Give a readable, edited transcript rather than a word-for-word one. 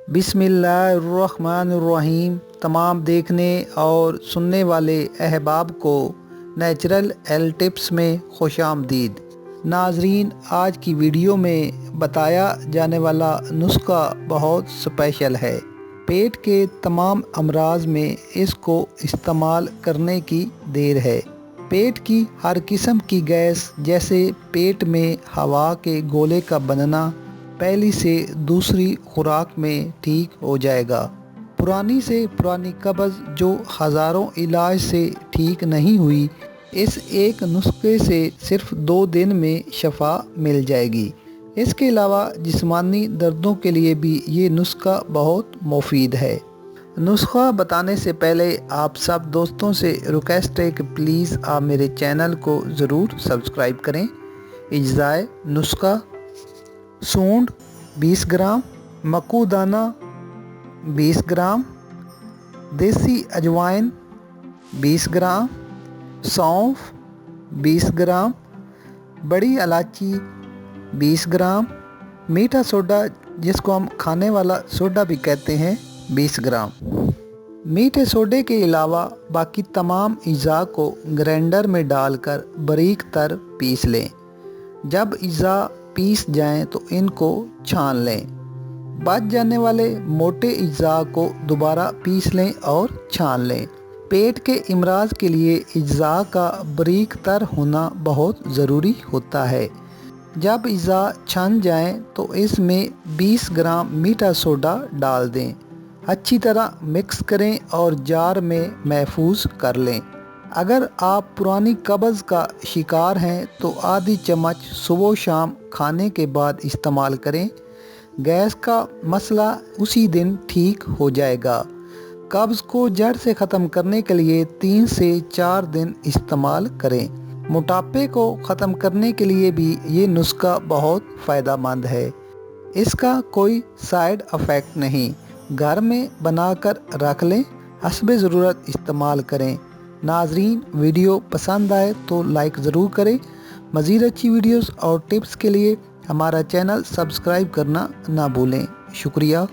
बिस्मिल्लाहिर्रहमानिर्रहीम। तमाम देखने और सुनने वाले अहबाब को नेचुरल हेल्थ टिप्स में खुशामदीद। नाजरीन, आज की वीडियो में बताया जाने वाला नुस्खा बहुत स्पेशल है। पेट के तमाम अमराज में इसको इस्तेमाल करने की देर है। पेट की हर किस्म की गैस, जैसे पेट में हवा के गोले का बनना, पहली से दूसरी खुराक में ठीक हो जाएगा। पुरानी से पुरानी कब्ज़ जो हज़ारों इलाज से ठीक नहीं हुई, इस एक नुस्खे से सिर्फ 2 दिन में शफा मिल जाएगी। इसके अलावा जिस्मानी दर्दों के लिए भी ये नुस्खा बहुत मुफीद है। नुस्खा बताने से पहले आप सब दोस्तों से रिक्वेस्ट है कि प्लीज़ आप मेरे चैनल को ज़रूर सब्सक्राइब करें। इज्ज़ाए नुस्खा: सूंड 20 ग्राम, मकूदाना 20 ग्राम, देसी अजवाइन 20 ग्राम, सौंफ 20 ग्राम, बड़ी इलायची 20 ग्राम, मीठा सोडा जिसको हम खाने वाला सोडा भी कहते हैं 20 ग्राम। मीठे सोडे के अलावा बाकी तमाम अज़ा को ग्राइंडर में डालकर बारीक तर पीस लें। जब अज़ा पीस जाएं तो इनको छान लें। बच जाने वाले मोटे अज़ा को दोबारा पीस लें और छान लें। पेट के इमराज के लिए अज़ा का बारीक तर होना बहुत ज़रूरी होता है। जब अज़ा छन जाएं तो इसमें 20 ग्राम मीठा सोडा डाल दें। अच्छी तरह मिक्स करें और जार में महफूज कर लें। अगर आप पुरानी कब्ज़ का शिकार हैं तो आधी चम्मच सुबह शाम खाने के बाद इस्तेमाल करें। गैस का मसला उसी दिन ठीक हो जाएगा। कब्ज़ को जड़ से ख़त्म करने के लिए 3 से 4 दिन इस्तेमाल करें। मोटापे को ख़त्म करने के लिए भी ये नुस्खा बहुत फ़ायदेमंद है। इसका कोई साइड इफ़ेक्ट नहीं। घर में बनाकर रख लें, हस्बे ज़रूरत इस्तेमाल करें। नाजरीन, वीडियो पसंद आए तो लाइक ज़रूर करें। मज़ीद अच्छी वीडियोस और टिप्स के लिए हमारा चैनल सब्सक्राइब करना ना भूलें। शुक्रिया।